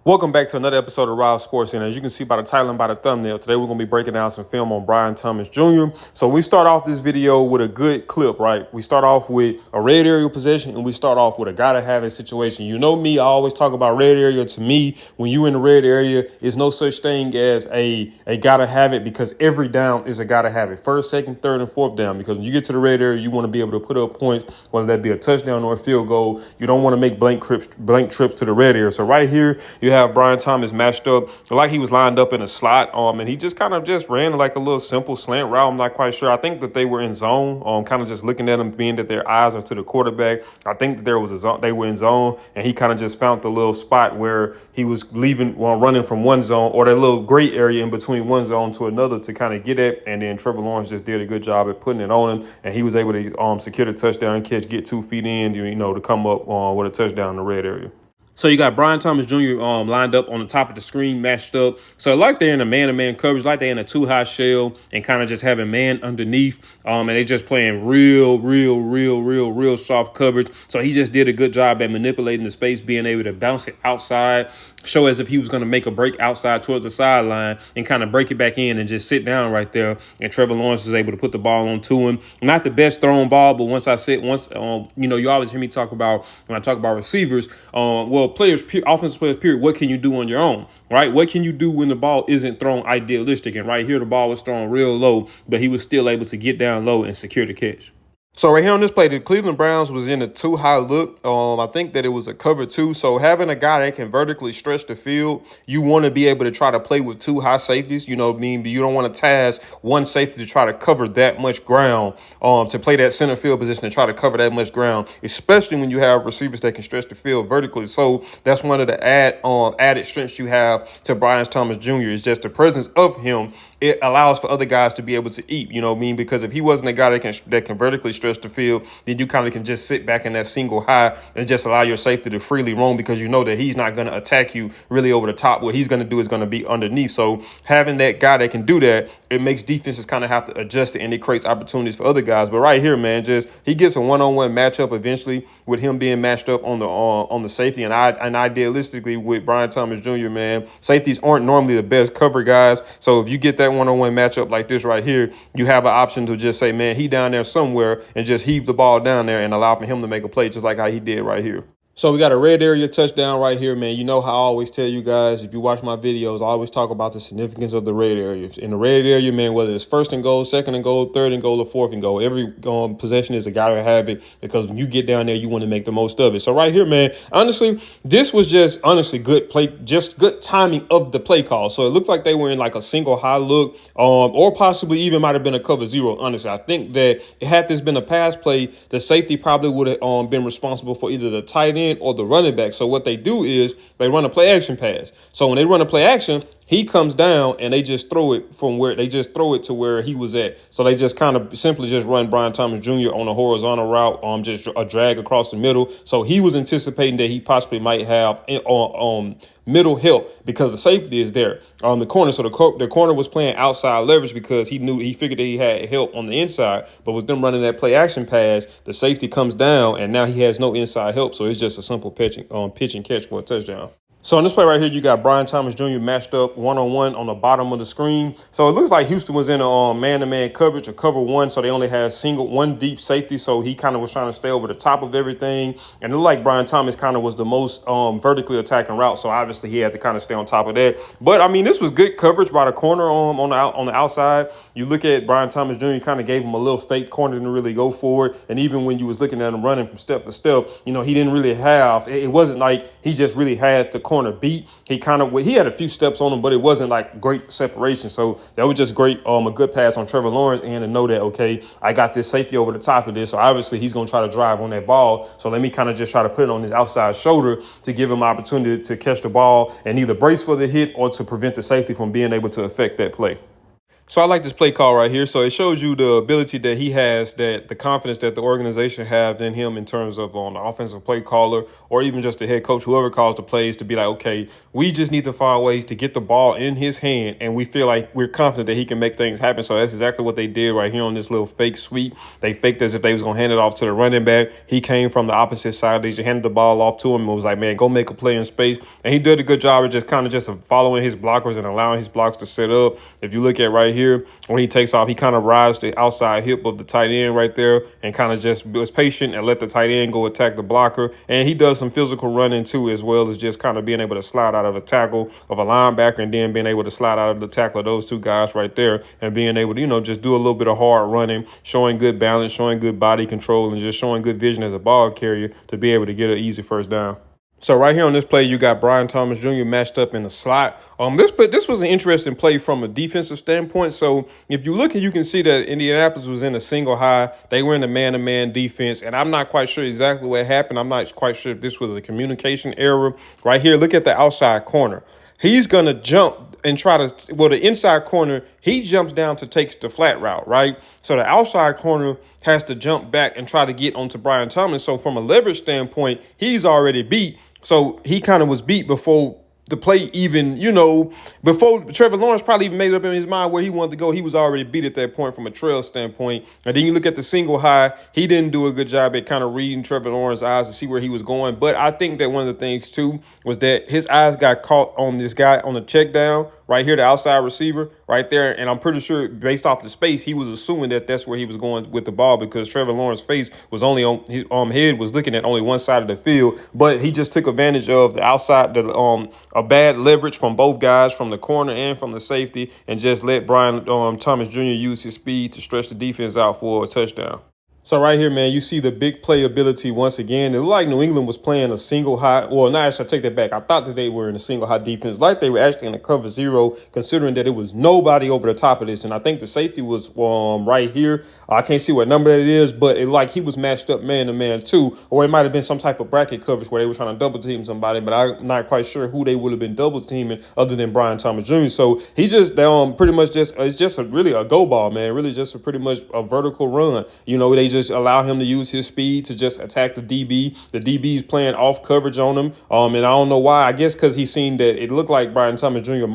Welcome back to another episode of Raw Sports. And as you can see by the title and by the thumbnail, today we're going to be breaking down some film on Brian Thomas Jr. So we start off this video with a good clip, right? We start off with a red area possession and we start off with a gotta have it situation. You know me, I always talk about red area. To me, when you in the red area, it's no such thing as a gotta have it, because every down is a gotta have it. First, second, third, and fourth down, because when you get to the red area, you want to be able to put up points, whether that be a touchdown or a field goal. You don't want to make blank trips to the red area. So right here, you have Brian Thomas matched up like he was lined up in a slot, and he just kind of just ran like a little simple slant route. I'm not quite sure. I think that they were in zone, kind of just looking at him, being that their eyes are to the quarterback. I think that there was a zone, they were in zone, and he kind of just found the little spot where he was leaving while running from one zone, or that little gray area in between one zone to another, to kind of get at. And then Trevor Lawrence just did a good job at putting it on him, and he was able to secure the touchdown catch, get 2 feet in, to come up with a touchdown in the red area. So you got Brian Thomas Jr. Lined up on the top of the screen, matched up. So like they're in a man-to-man coverage, like they're in a two-high shell and kind of just having man underneath. And they just playing real soft coverage. So he just did a good job at manipulating the space, being able to bounce it outside, show as if he was going to make a break outside towards the sideline and kind of break it back in and just sit down right there. And Trevor Lawrence is able to put the ball onto him. Not the best thrown ball, but you always hear me talk about, when I talk about receivers, offensive players, period, what can you do on your own, right? What can you do when the ball isn't thrown idealistic? And right here, the ball was thrown real low, but he was still able to get down low and secure the catch. So right here on this play, the Cleveland Browns was in a too-high look. I think that it was a cover 2. So having a guy that can vertically stretch the field, you want to be able to try to play with 2 high safeties. You know what I mean? You don't want to task one safety to try to cover that much ground, to play that center field position and try to cover that much ground, especially when you have receivers that can stretch the field vertically. So that's one of the added strengths you have to Brian Thomas Jr. is just the presence of him. It allows for other guys to be able to eat, you know what I mean? Because if he wasn't a guy that can vertically stretch the field, then you kind of can just sit back in that single high and just allow your safety to freely roam, because you know that he's not going to attack you really over the top. What he's going to do is going to be underneath. So having that guy that can do that, it makes defenses kind of have to adjust it, and it creates opportunities for other guys. But right here, man, he gets a one-on-one matchup eventually with him being matched up on the safety. And idealistically with Brian Thomas Jr., man, safeties aren't normally the best cover guys. So if you get that one-on-one matchup like this right here, you have an option to just say, man, he down there somewhere, and just heave the ball down there and allow for him to make a play, just like how he did right here. So we got a red area touchdown right here, man. You know how I always tell you guys, if you watch my videos, I always talk about the significance of the red area. In the red area, man, whether it's first and goal, second and goal, third and goal, or fourth and goal, every possession is a gotta have it, because when you get down there, you want to make the most of it. So right here, man, honestly, this was just good play, just good timing of the play call. So it looked like they were in like a single high look, or possibly even might have been a cover 0. Honestly, I think that had this been a pass play, the safety probably would have been responsible for either the tight end or the running back. So what they do is they run a play action pass. So when they run a play action, he comes down and they just throw it to where he was at. So they just kind of simply just run Brian Thomas Jr. on a horizontal route, just a drag across the middle. So he was anticipating that he possibly might have middle help, because the safety is there on the corner. So the corner was playing outside leverage because he figured that he had help on the inside. But with them running that play action pass, the safety comes down and now he has no inside help. So it's just a simple pitch and catch for a touchdown. So in this play right here, you got Brian Thomas Jr. matched up one-on-one on the bottom of the screen. So it looks like Houston was in a man-to-man coverage, or cover 1. So they only had one deep safety. So he kind of was trying to stay over the top of everything. And it looked like Brian Thomas kind of was the most vertically attacking route. So obviously he had to kind of stay on top of that. But I mean, this was good coverage by the corner on the outside. You look at Brian Thomas Jr., kind of gave him a little fake corner, didn't really go for it. And even when you was looking at him running from step to step, he didn't really have, it wasn't like he just really had the corner beat. He had a few steps on him, but it wasn't like great separation. So that was just great, a good pass on Trevor Lawrence, and to know that, okay, I got this safety over the top of this. So obviously he's going to try to drive on that ball. So let me kind of just try to put it on his outside shoulder to give him opportunity to catch the ball and either brace for the hit or to prevent the safety from being able to affect that play. So I like this play call right here. So it shows you the ability that he has, that the confidence that the organization have in him in terms of on the offensive play caller or even just the head coach, whoever calls the plays, to be like, okay, we just need to find ways to get the ball in his hand, and we feel like we're confident that he can make things happen. So that's exactly what they did right here on this little fake sweep. They faked as if they was gonna hand it off to the running back. He came from the opposite side. They just handed the ball off to him and was like, man, go make a play in space. And he did a good job of just following his blockers and allowing his blocks to set up. If you look at right here, when he takes off, he kind of rides the outside hip of the tight end right there and kind of just was patient and let the tight end go attack the blocker. And he does some physical running too, as well as just kind of being able to slide out of a tackle of a linebacker and then being able to slide out of the tackle of those two guys right there and being able to, just do a little bit of hard running, showing good balance, showing good body control, and just showing good vision as a ball carrier to be able to get an easy first down. So right here on this play, you got Brian Thomas Jr. matched up in the slot. This was an interesting play from a defensive standpoint. So if you look and you can see that Indianapolis was in a single high. They were in a man-to-man defense, and I'm not quite sure exactly what happened. I'm not quite sure if this was a communication error. Right here, look at the outside corner. He's going to jump and try to, the inside corner, he jumps down to take the flat route, right? So the outside corner has to jump back and try to get onto Brian Thomas. So from a leverage standpoint, he's already beat. So he kind of was beat before the play even, before Trevor Lawrence probably even made it up in his mind where he wanted to go. He was already beat at that point from a trail standpoint. And then you look at the single high, he didn't do a good job at kind of reading Trevor Lawrence's eyes to see where he was going. But I think that one of the things, too, was that his eyes got caught on this guy on the check down right here, the outside receiver right there. And I'm pretty sure based off the space, he was assuming that that's where he was going with the ball because Trevor Lawrence's face was only on his head was looking at only one side of the field. But he just took advantage of the outside, a bad leverage from both guys, from the corner and from the safety, and just let Brian Thomas Jr. use his speed to stretch the defense out for a touchdown. So right here, man, you see the big play ability once again. It looked like New England was playing a single high. Well, no, actually, I take that back. I thought that they were in a single high defense, like they were actually in a cover zero, considering that it was nobody over the top of this. And I think the safety was right here. I can't see what number that is, but it like he was matched up man to man too, or it might have been some type of bracket coverage where they were trying to double team somebody, but I'm not quite sure who they would have been double teaming other than Brian Thomas Jr. So he just pretty much it's just really a go ball, man. Really just pretty much a vertical run. They just allow him to use his speed to just attack the DB. The DB's playing off coverage on him. And I don't know why. I guess because he seen that it looked like Brian Thomas Jr.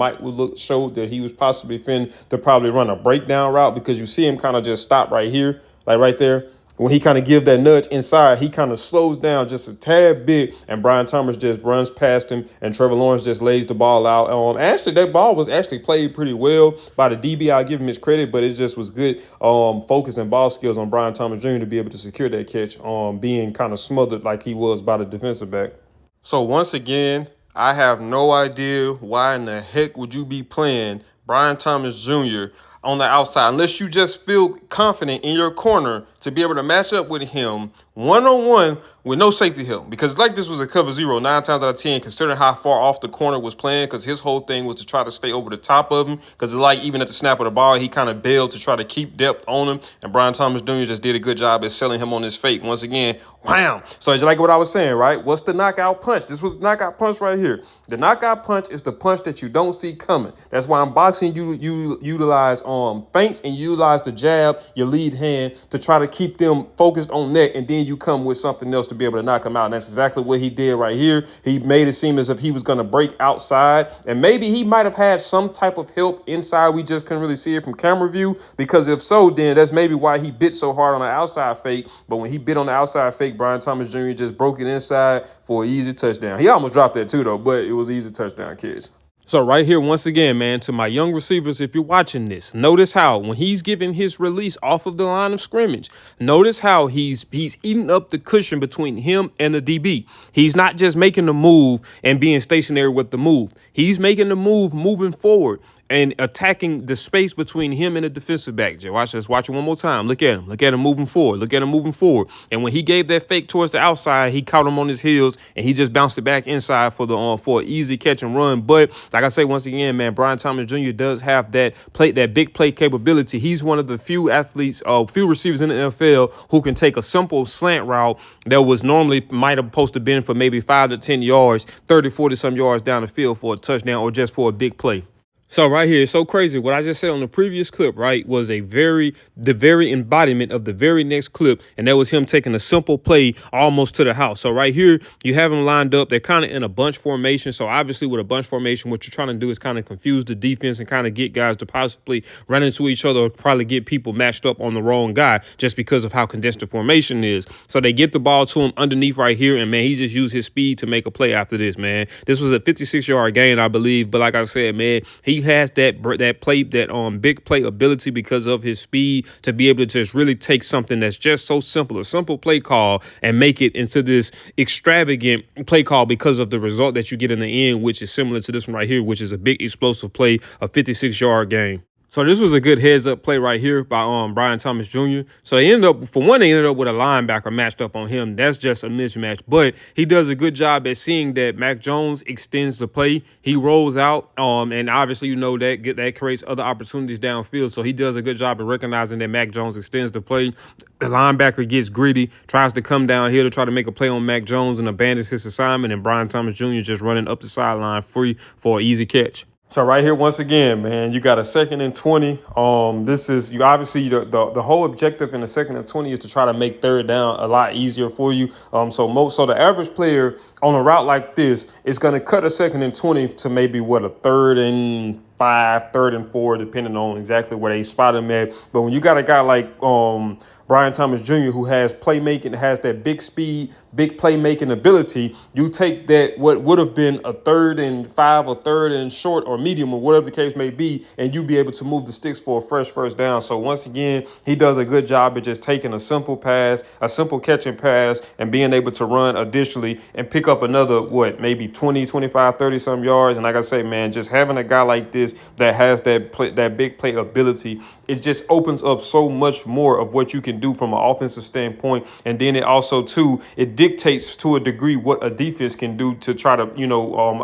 showed that he was possibly fin to probably run a breakdown route, because you see him kind of just stop right here, like right there. When he kind of give that nudge inside, he kind of slows down just a tad bit, and Brian Thomas just runs past him, and Trevor Lawrence just lays the ball out. Actually, that ball was actually played pretty well by the DB. I'll give him his credit, but it just was good focus and ball skills on Brian Thomas Jr. to be able to secure that catch, being kind of smothered like he was by the defensive back. So once again, I have no idea why in the heck would you be playing Brian Thomas Jr. on the outside, unless you just feel confident in your corner to be able to match up with him one-on-one with no safety help. Because like this was a cover zero 9 times out of 10, considering how far off the corner was playing, because his whole thing was to try to stay over the top of him. Because like even at the snap of the ball, he kind of bailed to try to keep depth on him. And Brian Thomas Jr. just did a good job at selling him on his fake. Once again, wham. So it's like what I was saying, right? What's the knockout punch? This was the knockout punch right here. The knockout punch is the punch that you don't see coming. That's why in boxing, you utilize feints and you utilize the jab, your lead hand, to try to keep them focused on that, and then you come with something else to be able to knock him out. And that's exactly what he did right here. He made it seem as if he was going to break outside, and maybe he might have had some type of help inside. We just couldn't really see it from camera view, because if so, then that's maybe why he bit so hard on the outside fake. But when he bit on the outside fake, Brian Thomas Jr. just broke it inside for an easy touchdown. He almost dropped that too, though, but it was an easy touchdown catch. So right here, once again, man, to my young receivers, if you're watching this, notice how when he's giving his release off of the line of scrimmage, notice how he's eating up the cushion between him and the DB. He's not just making the move and being stationary with the move. He's making the move, moving forward and attacking the space between him and the defensive back. Watch this. Watch it one more time. Look at him. Look at him moving forward. Look at him moving forward. And when he gave that fake towards the outside, he caught him on his heels, and he just bounced it back inside for an easy catch and run. But like I say, once again, man, Brian Thomas Jr. does have that big play capability. He's one of the few athletes, few receivers in the NFL who can take a simple slant route that was normally might have supposed to been for maybe 5 to 10 yards, 30, 40 some yards down the field for a touchdown or just for a big play. So right here, it's so crazy. What I just said on the previous clip, right, was the very embodiment of the very next clip. And that was him taking a simple play almost to the house. So right here, you have them lined up. They're kind of in a bunch formation. So obviously with a bunch formation, what you're trying to do is kind of confuse the defense and kind of get guys to possibly run into each other or probably get people matched up on the wrong guy just because of how condensed the formation is. So they get the ball to him underneath right here. And man, he just used his speed to make a play after this, man. This was a 56-yard gain, I believe. But like I said, man, he has that big play ability because of his speed to be able to just really take something that's just so simple, a simple play call, and make it into this extravagant play call because of the result that you get in the end, which is similar to this one right here, which is a big explosive play, a 56-yard gain. So this was a good heads-up play right here by Brian Thomas Jr. So they ended up with a linebacker matched up on him. That's just a mismatch. But he does a good job at seeing that Mac Jones extends the play. He rolls out, and obviously you know that creates other opportunities downfield. So he does a good job of recognizing that Mac Jones extends the play. The linebacker gets greedy, tries to come down here to try to make a play on Mac Jones and abandons his assignment. And Brian Thomas Jr. just running up the sideline free for an easy catch. So right here, once again, man, you got a 2nd and 20. This is you obviously the whole objective in the 2nd and 20 is to try to make 3rd down a lot easier for you. So the average player on a route like this is going to cut a 2nd and 20 to maybe what, a 3rd and 5, 3rd and 4, depending on exactly where they spot him at. But when you got a guy like Brian Thomas Jr., who has playmaking, has that big speed, big playmaking ability, you take that what would have been a 3rd and 5 or 3rd and short or medium or whatever the case may be, and you be able to move the sticks for a fresh 1st down. So once again, he does a good job of just taking a simple pass, a simple catch and pass, and being able to run additionally and pick up another, maybe 20, 25, 30 some yards. And like I say, man, just having a guy like this that has that big play ability, it just opens up so much more of what you can do from an offensive standpoint. And then it also too, it dictates to a degree what a defense can do to try to,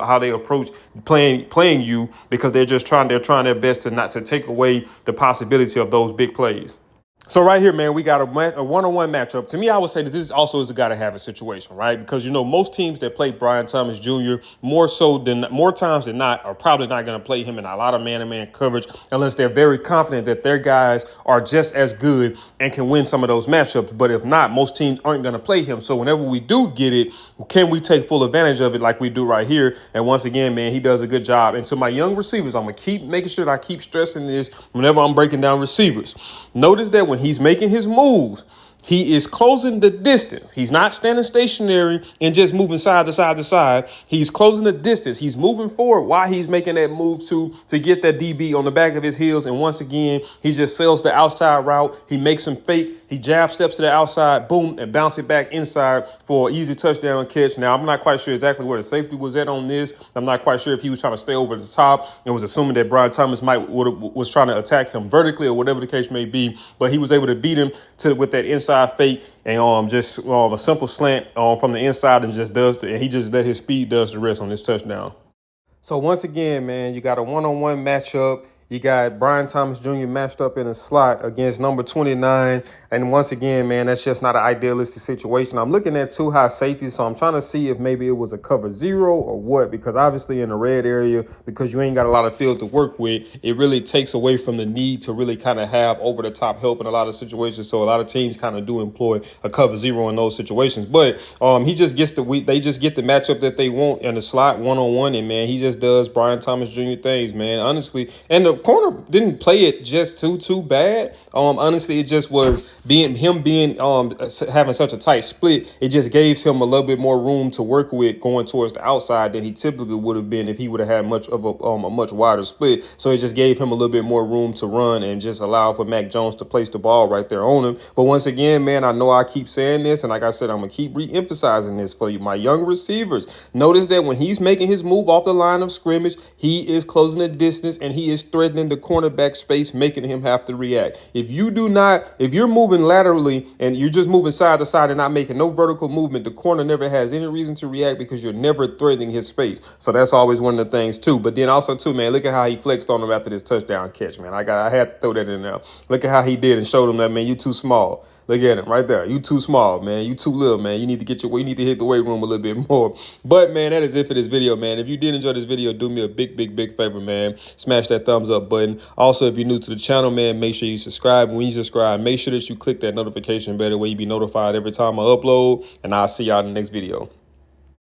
how they approach playing you, because they're trying their best to not to take away the possibility of those big plays. So right here, man, we got a one-on-one matchup. To me, I would say that this also is a got to have a situation, right? Because, most teams that play Brian Thomas Jr. more times than not are probably not going to play him in a lot of man-to-man coverage unless they're very confident that their guys are just as good and can win some of those matchups. But if not, most teams aren't going to play him. So whenever we do get it, can we take full advantage of it like we do right here? And once again, man, he does a good job. And to my young receivers, I'm going to keep making sure that I keep stressing this whenever I'm breaking down receivers. Notice that when he's making his moves, he is closing the distance. He's not standing stationary and just moving side to side to side. He's closing the distance. He's moving forward while he's making that move to get that DB on the back of his heels. And once again, he just sails the outside route. He makes him fake. He jab steps to the outside, boom, and bounce it back inside for an easy touchdown catch. Now, I'm not quite sure exactly where the safety was at on this. I'm not quite sure if he was trying to stay over the top and was assuming that Brian Thomas was trying to attack him vertically or whatever the case may be. But he was able to beat him with that inside fake and just a simple slant from the inside, and he just let his speed does the rest on this touchdown. So once again, man, you got a one-on-one matchup. You got Brian Thomas Jr. matched up in a slot against number 29. And once again, man, that's just not an idealistic situation. I'm looking at 2 high safeties, so I'm trying to see if maybe it was a cover 0 or what, because obviously in the red area, because you ain't got a lot of field to work with, it really takes away from the need to really kind of have over-the-top help in a lot of situations. So a lot of teams kind of do employ a cover 0 in those situations. But they just get the matchup that they want in the slot one-on-one, and, man, he just does Brian Thomas Jr. things, man, honestly. And the corner didn't play it just too bad. Honestly, it just was having such a tight split. It just gave him a little bit more room to work with going towards the outside than he typically would have been if he would have had much of a much wider split. So it just gave him a little bit more room to run and just allow for Mac Jones to place the ball right there on him. But once again, man, I know I keep saying this, and like I said, I'm gonna keep re-emphasizing this for you, my young receivers. Notice that when he's making his move off the line of scrimmage, he is closing the distance and he is threatening threatening the cornerback space, making him have to react. If you're moving laterally and you're just moving side to side and not making no vertical movement, the corner never has any reason to react because you're never threatening his space. So that's always one of the things too. But then also too, man, look at how he flexed on him after this touchdown catch, man. I had to throw that in there. Look at how he did and showed him that, man, you too small. Look at him right there. You too small, man. You too little, man. You need to you need to hit the weight room a little bit more. But man, that is it for this video, man. If you did enjoy this video, do me a big favor, man. Smash that thumbs up button. Also, if you're new to the channel, man, make sure you subscribe. When you subscribe, make sure that you click that notification bell where you be notified every time I upload. And I'll see y'all in the next video.